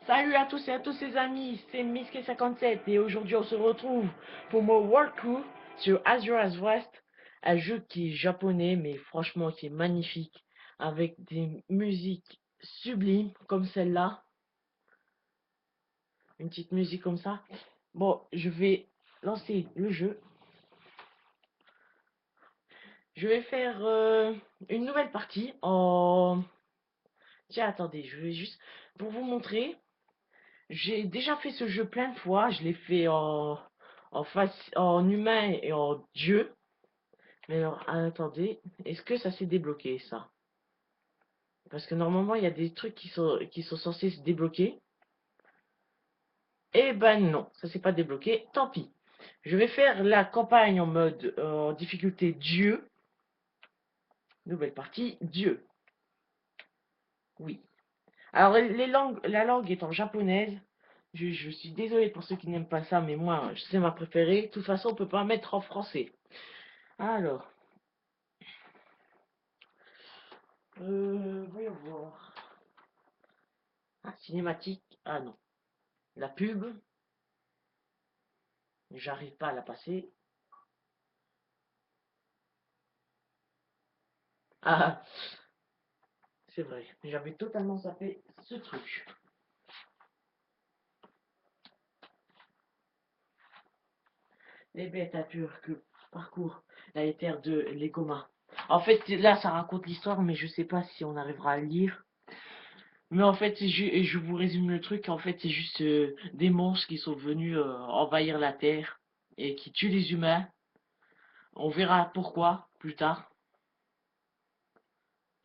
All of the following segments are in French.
Salut à tous et à tous les amis, c'est Miski57 et aujourd'hui on se retrouve pour mon World Tour sur Azure's West, un jeu qui est japonais mais franchement qui est magnifique avec des musiques sublimes comme celle-là, une petite musique comme ça. Bon, je vais lancer le jeu. Je vais faire une nouvelle partie en... Tiens, attendez, je vais juste pour vous montrer. J'ai déjà fait ce jeu plein de fois. Je l'ai fait en humain et en dieu. Mais alors, attendez, est-ce que ça s'est débloqué, ça? Parce que normalement, il y a des trucs qui sont censés se débloquer. Eh ben non, ça s'est pas débloqué. Tant pis. Je vais faire la campagne en mode en difficulté dieu. Nouvelle partie, dieu. Oui. Alors, la langue est en japonaise. Je suis désolé pour ceux qui n'aiment pas ça, mais moi, c'est ma préférée. De toute façon, on peut pas mettre en français. Alors, voyons voir. Ah, cinématique. Ah non. La pub. J'arrive pas à la passer. Ah, c'est vrai. J'avais totalement zappé ce truc. Les bêtes à pur que parcourt la terre de l'Egoma. En fait, là, ça raconte l'histoire, mais je sais pas si on arrivera à le lire. Mais en fait, je vous résume le truc. En fait, c'est juste des monstres qui sont venus envahir la Terre et qui tuent les humains. On verra pourquoi plus tard.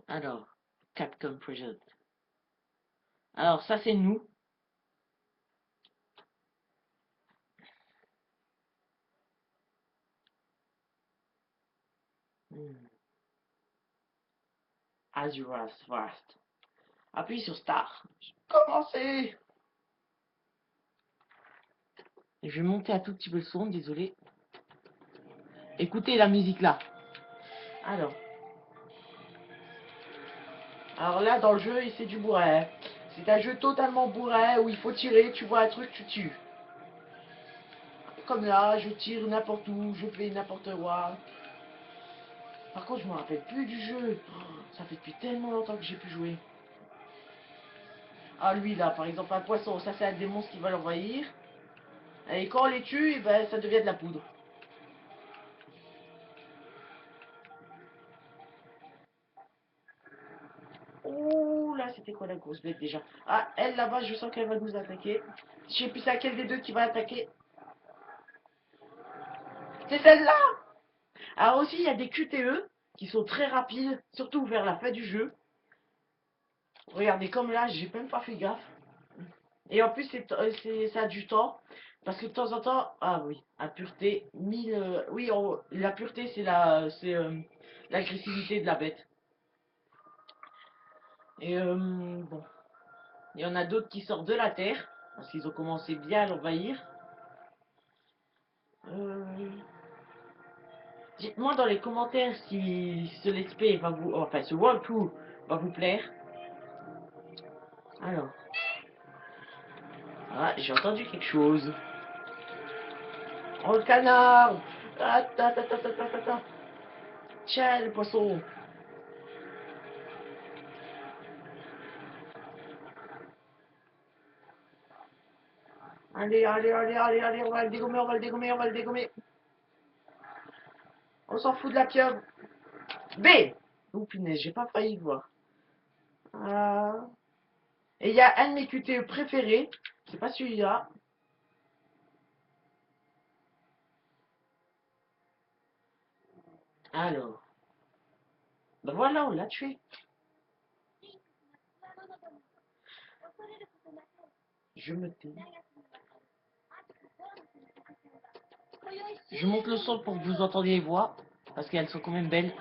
Alors, Capcom Project. Alors, ça, c'est nous. Hmm. Azuras Vast. Appuie sur Start. Commencez. Je vais monter un tout petit peu le son, désolé. Écoutez la musique là. Alors. Alors là, dans le jeu, c'est du bourrin. C'est un jeu totalement bourrin où il faut tirer, tu vois un truc, tu tues. Comme là, je tire n'importe où, je fais n'importe quoi. Par contre, je me rappelle plus du jeu. Oh, ça fait depuis tellement longtemps que j'ai pu jouer. Ah, lui là, par exemple, un poisson, ça c'est un des monstres qui va l'envahir. Et quand on les tue, eh ben, ça devient de la poudre. Oh là, c'était quoi la grosse bête déjà? Ah, elle là-bas, je sens qu'elle va nous attaquer. Je sais plus c'est laquelle des deux qui va attaquer. C'est celle-là! Alors aussi, il y a des QTE qui sont très rapides, surtout vers la fin du jeu. Regardez, comme là, j'ai même pas fait gaffe. Et en plus, ça a du temps. Parce que de temps en temps, ah oui, la pureté, 1000. Oui, la pureté, c'est l'agressivité de la bête. Et bon, il y en a d'autres qui sortent de la terre, parce qu'ils ont commencé bien à l'envahir. Euh, Dites-moi dans les commentaires si ce let's play va vous, enfin ce walkthrough va vous plaire. Alors, ah, j'ai entendu quelque chose. Oh le canard! Ah, ta. Tiens le poisson! Allez, allez, allez, allez, allez, on va le dégommer, on va le dégommer, on va le dégommer. On s'en fout de la pieuvre. B! Oh punaise, j'ai pas failli le voir. Ah. Et il y a un de mes QTE préférés. C'est pas celui-là. Alors. Ben voilà, on l'a tué. Je me tais. Je monte le son pour que vous entendiez les voix. Parce qu'elles sont quand même belles.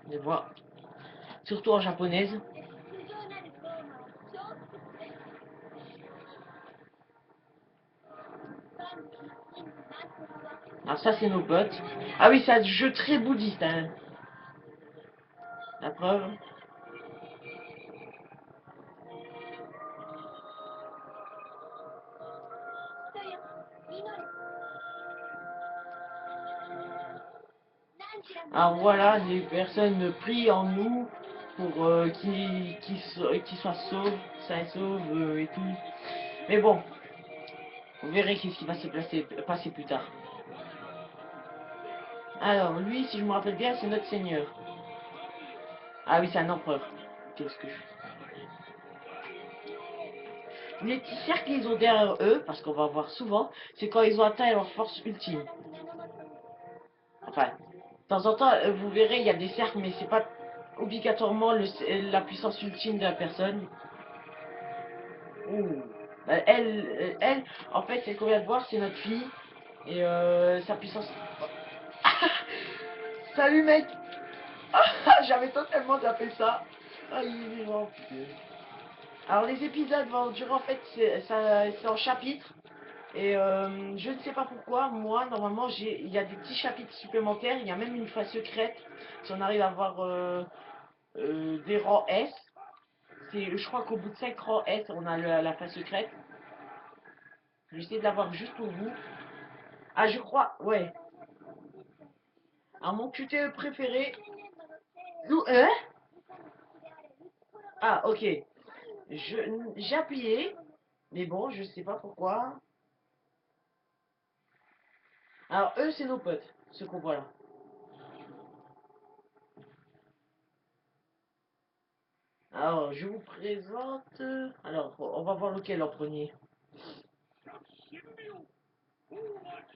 Les voix. Surtout en japonaise. Alors ça, c'est nos potes. Ah oui, c'est un jeu très bouddhiste, hein. La preuve. Alors voilà, les personnes prient en nous pour qu'ils soient saufs, sains et saufs et tout. Mais bon, vous verrez qu'est-ce qui va se passer plus tard. Alors, lui, si je me rappelle bien, c'est notre Seigneur. Ah oui, c'est un empereur. Qu'est-ce que je... Les petits cercles qu'ils ont derrière eux, parce qu'on va voir souvent, c'est quand ils ont atteint leur force ultime. Enfin, de temps en temps, vous verrez, il y a des cercles, mais c'est pas obligatoirement la puissance ultime de la personne. Ouh. Elle, en fait, celle qu'on vient de voir, c'est notre fille. Et sa puissance... Salut mec. J'avais totalement zappé ça. Ah, il est vivant, putain. Alors les épisodes vont durer, en fait, c'est en chapitres. Et je ne sais pas pourquoi, moi, normalement, il y a des petits chapitres supplémentaires. Il y a même une phase secrète. Si on arrive à avoir des rangs S. Je crois qu'au bout de 5 rangs S, on a la phase secrète. Je vais essayer de l'avoir juste pour vous. Ah, je crois, ouais. Alors, mon QTE préféré... Hein? Ah, ok. J'ai appuyé, mais bon, je sais pas pourquoi. Alors, eux, c'est nos potes, ceux qu'on voit là. Alors, je vous présente... Alors, on va voir lequel en premier.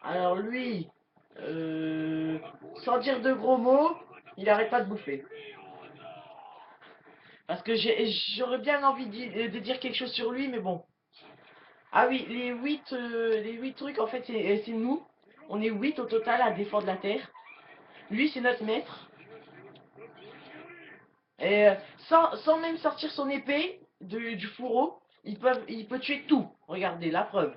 Alors, lui, sans dire de gros mots, il arrête pas de bouffer. Parce que j'aurais bien envie de dire quelque chose sur lui, mais bon. Ah oui, les huit trucs, en fait, c'est nous. On est 8 au total à défendre la Terre. Lui, c'est notre maître. Et sans même sortir son épée du fourreau, il peut tuer tout. Regardez, la preuve.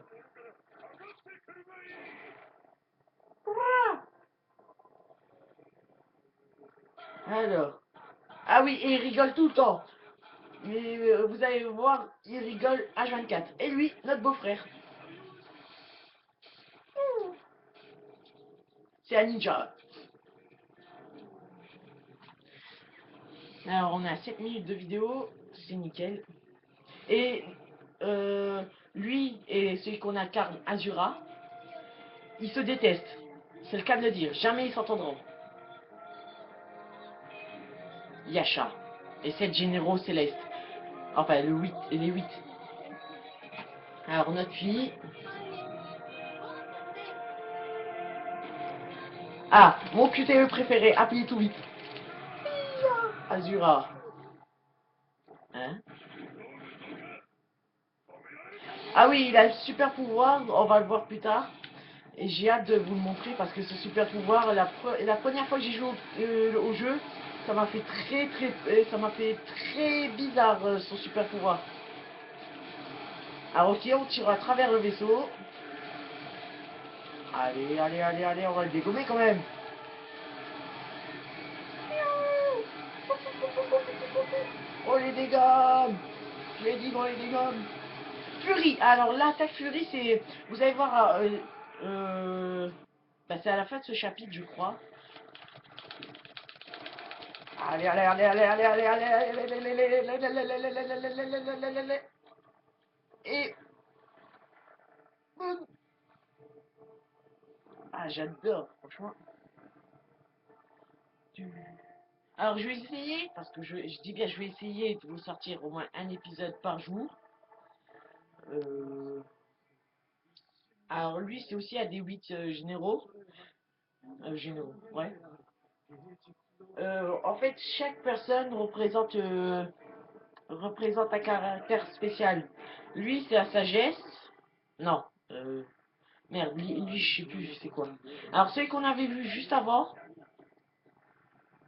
Alors. Ah oui, et il rigole tout le temps. Mais vous allez voir, il rigole H24. Et lui, notre beau-frère. C'est un ninja. Alors, on a 7 minutes de vidéo. C'est nickel. Et lui et celui qu'on incarne, Azura, ils se détestent. C'est le cas de le dire. Jamais ils s'entendront. Yasha et 7 généraux célestes. Enfin, le 8 et les 8. Alors, notre fille. Ah, mon QTE préféré, appuyez tout vite. Azura. Hein? Ah oui, il a le super pouvoir, on va le voir plus tard. Et j'ai hâte de vous le montrer parce que ce super pouvoir, la première fois que j'ai joué au jeu, ça m'a fait ça m'a fait très bizarre son super pouvoir. Alors ok, on tire à travers le vaisseau. Allez, allez, allez, allez, on va le dégommer quand même. On les dégomme. Je l'ai dit qu'on les dégomme. Fury. Alors l'attaque Fury, c'est... Vous allez voir... bah, c'est à la fin de ce chapitre, je crois. Allez, allez, allez, allez, allez, allez, allez, allez, allez, et... Ah, j'adore, franchement. Alors, je vais essayer, parce que je dis bien, je vais essayer de vous sortir au moins un épisode par jour. Euh, Alors, lui, c'est aussi à des 8 généraux. Généraux, ouais. En fait, chaque personne représente un caractère spécial. Lui, c'est la sagesse. Non. Merde, lui, je sais plus c'est quoi. Alors, celui qu'on avait vu juste avant,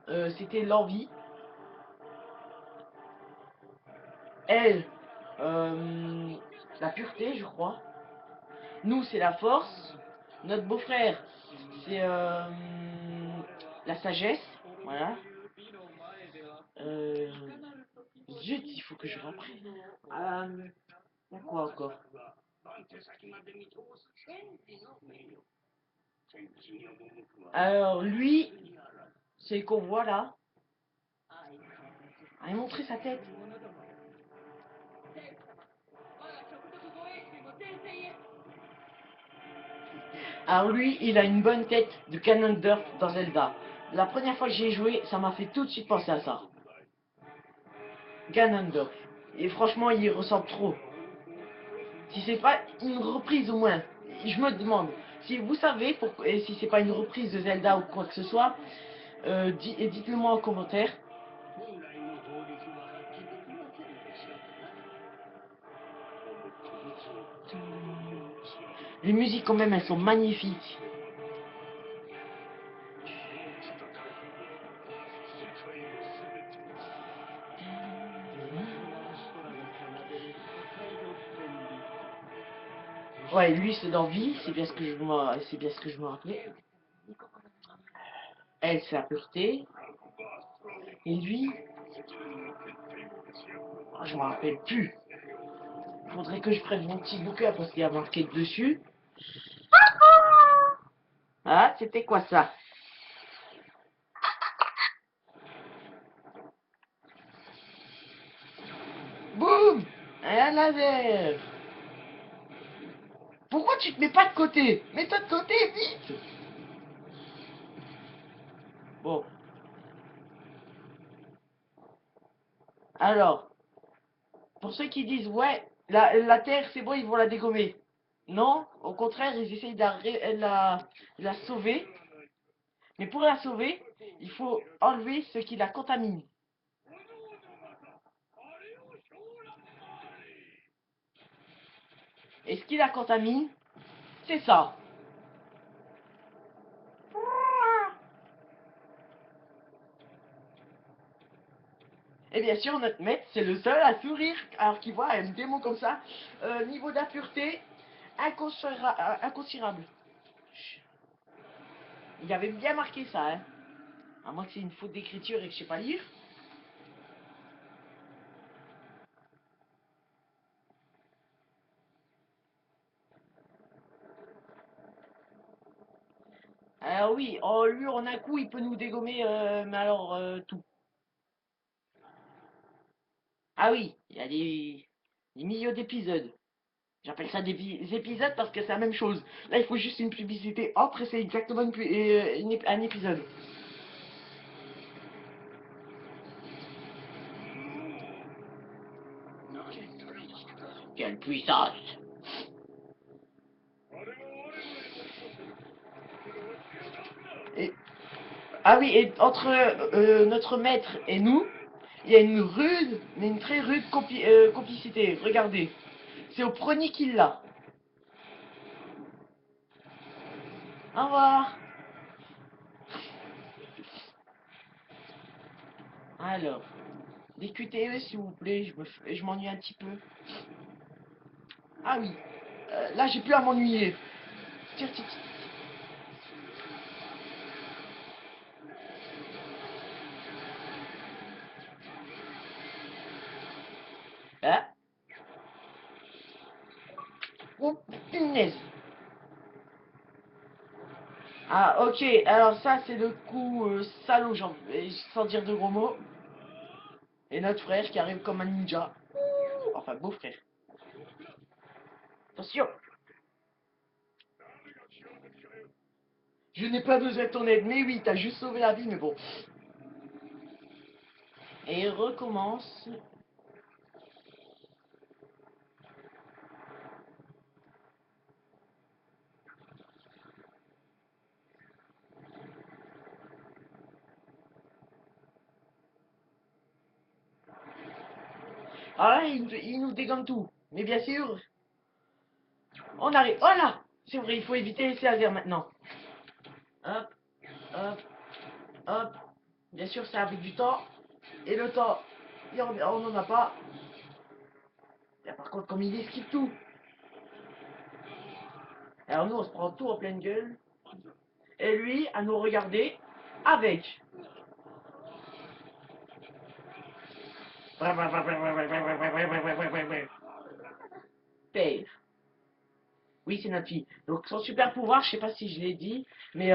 c'était l'envie. Elle, euh, la pureté, je crois. Nous, c'est la force. Notre beau-frère, c'est la sagesse. Voilà. Euh, Zut, il faut que je reprenne. Quoi encore? Alors, lui, C'est qu'on voit là. Allez, montrer sa tête. Alors lui, il a une bonne tête de Ganondorf dans Zelda. La première fois que j'ai joué, ça m'a fait tout de suite penser à ça. Ganondorf. Et franchement, il ressemble trop. Si c'est pas une reprise au moins, je me demande. Si vous savez, et si c'est pas une reprise de Zelda ou quoi que ce soit, dites-le moi en commentaire. Les musiques quand même, elles sont magnifiques. Ouais, lui c'est dans Vie, c'est bien ce que je me rappelais. Elle c'est la pureté. Et lui, je me rappelle plus. Faudrait que je prenne mon petit bouquin parce qu'il y a marqué dessus. Ah, c'était quoi ça? Boum! Un laser! Pourquoi tu te mets pas de côté? Mets-toi de côté, vite! Bon, alors, pour ceux qui disent, ouais, la Terre, c'est bon, ils vont la dégommer. Non, au contraire, ils essayent de la sauver. Mais pour la sauver, il faut enlever ce qui la contamine. Et ce qui la contamine, c'est ça. Et bien sûr, notre maître, c'est le seul à sourire alors qu'il voit un démon comme ça. Niveau d'impureté, inconsidérable. Il avait bien marqué ça, hein. À moins que c'est une faute d'écriture et que je sais pas lire. Alors oui, oh, lui en un coup, il peut nous dégommer, mais alors tout. Ah oui, il y a des milliers d'épisodes. J'appelle ça des épisodes parce que c'est la même chose. Là, il faut juste une publicité entre et c'est exactement un épisode. Quelle puissance! Et, ah oui, et entre notre maître et nous, il y a une rude, mais une très rude complicité. Regardez. C'est au premier qu'il l'a. Au revoir. Alors, discutez s'il vous plaît, je m'ennuie un petit peu. Ah oui, là j'ai plus à m'ennuyer. Tire, tire, tire. Hein? Oh, punaise. Ah ok, alors ça c'est le coup salaud, sans dire de gros mots. Et notre frère qui arrive comme un ninja. Enfin, beau frère. Attention, je n'ai pas besoin de ton aide, mais oui, t'as juste sauvé la vie, mais bon. Et il recommence. Ah là, il nous dégomme tout. Mais bien sûr, on arrive. Oh là! C'est vrai, il faut éviter les lasers maintenant. Hop, hop, hop. Bien sûr, ça avec du temps. Et le temps, on n'en a pas. Et par contre, comme il esquive tout. Alors nous, on se prend tout en pleine gueule. Et lui, à nous regarder avec. Père. Oui, c'est notre fille. Donc son super pouvoir, je sais pas si je l'ai dit, mais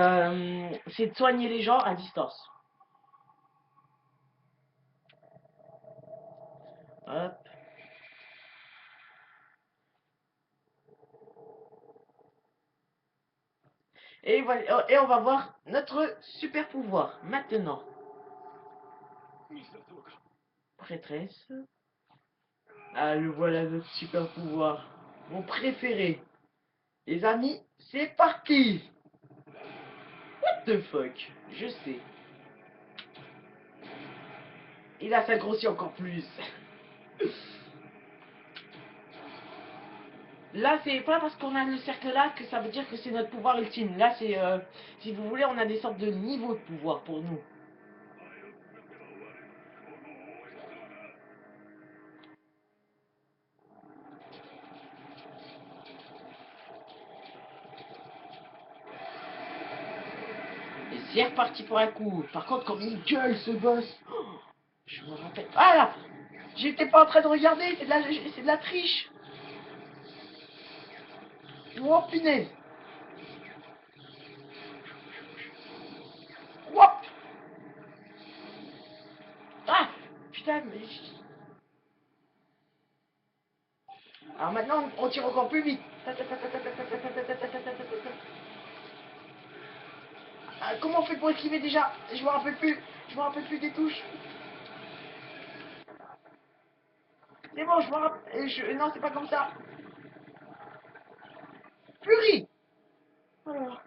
c'est de soigner les gens à distance. Hop. Et voilà, et on va voir notre super pouvoir maintenant. Prêtresse. Ah, le voilà notre super pouvoir. Mon préféré. Les amis, c'est parti. What the fuck? Je sais. Et là, ça grossit encore plus. Là, c'est pas parce qu'on a le cercle là que ça veut dire que c'est notre pouvoir ultime. Là, c'est, si vous voulez, on a des sortes de niveaux de pouvoir pour nous. Et c'est reparti pour un coup. Par contre, comme il gueule ce boss. Oh, je me rappelle. Ah là! J'étais pas en train de regarder, c'est de la triche. Oh punaise. Wop. Ah putain, mais... Alors maintenant, on tire encore plus vite. Ah, comment on fait pour esquiver déjà? Je me rappelle plus. Je me rappelle plus des touches. C'est bon, je me rappelle. Non, c'est pas comme ça. Fury. Alors.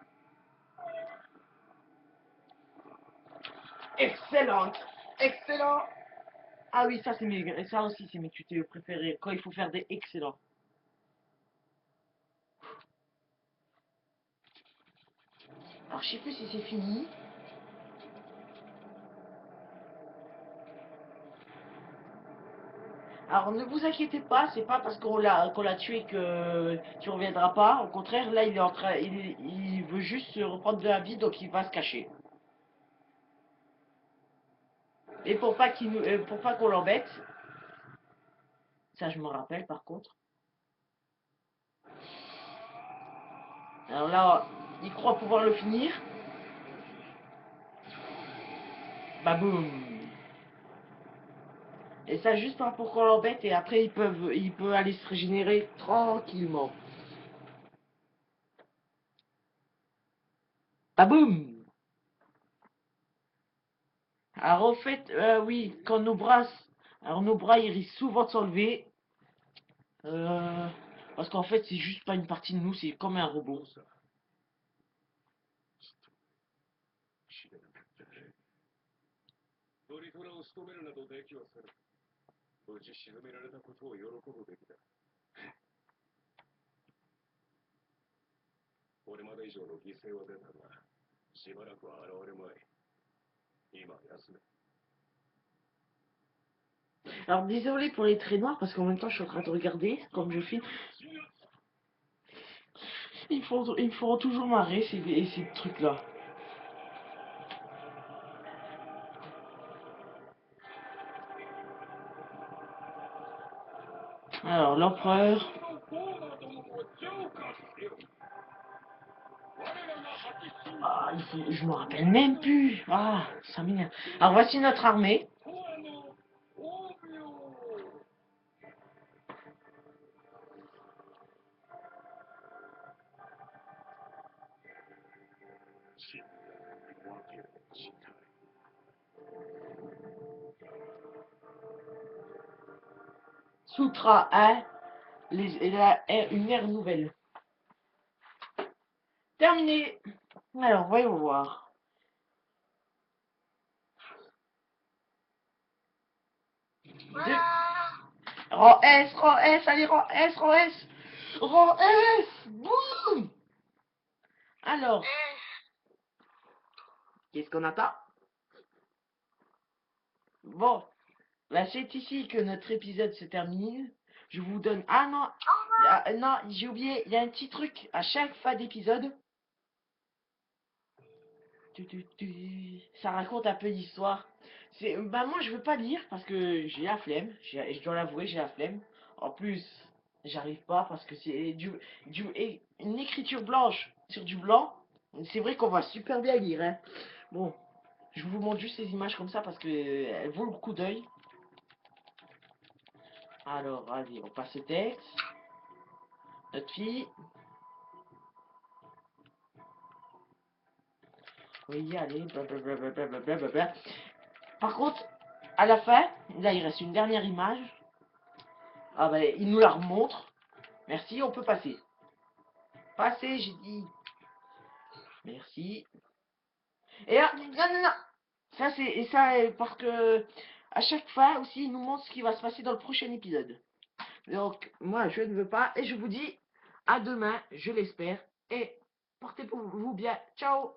Excellente. Excellent. Ah oui, ça aussi, c'est mes QTE préférés. Quand il faut faire des excellents. Alors, je sais plus si c'est fini. Alors ne vous inquiétez pas, c'est pas parce qu'on l'a tué que tu reviendra pas. Au contraire, là il est en train, il veut juste se reprendre de la vie, donc il va se cacher. Et pour pas qu'on l'embête, ça je me rappelle par contre. Alors là, il croit pouvoir le finir. Baboum. Et ça juste pas pour qu'on l'embête et après il peut aller se régénérer tranquillement. Baboum. Alors au fait, oui, quand nos bras ils risquent souvent de s'enlever. Euh, Parce qu'en fait, c'est juste pas une partie de nous, c'est comme un robot. Alors désolé pour les traits noirs, parce qu'en même temps, je suis en train de regarder, comme je filme. Ils me font toujours marrer, ces trucs-là. Alors, l'empereur. Ah, je me rappelle même plus. Ah, ça m'énerve. Alors, voici notre armée. Sutra 1, une ère nouvelle. Terminé. Alors, voyons voir. Rang S, allez, rang S, rang S. Rang S. Boum. Alors, qu'est-ce qu'on attend? Bon, là, c'est ici que notre épisode se termine. Je vous donne... Ah non, non, j'ai oublié, il y a un petit truc à chaque fin d'épisode. Ça raconte un peu l'histoire. Bah moi je veux pas lire parce que j'ai la flemme. Je dois l'avouer, j'ai la flemme. En plus, j'arrive pas parce que c'est une écriture blanche sur du blanc. C'est vrai qu'on va super bien lire, hein. Bon, je vous montre juste ces images comme ça parce que elles vaut le coup d'œil. Alors, vas-y, on passe le texte. Notre fille. Oui, allez, blablabla. Par contre, à la fin, là, il reste une dernière image. Ah ben, il nous la remontre. Merci, on peut passer. Passer, j'ai dit. Merci. Et là, non, non, non. Ça, c'est, et ça, parce que à chaque fois aussi, il nous montre ce qui va se passer dans le prochain épisode. Donc, moi, je ne veux pas. Et je vous dis à demain, je l'espère. Et portez-vous bien. Ciao!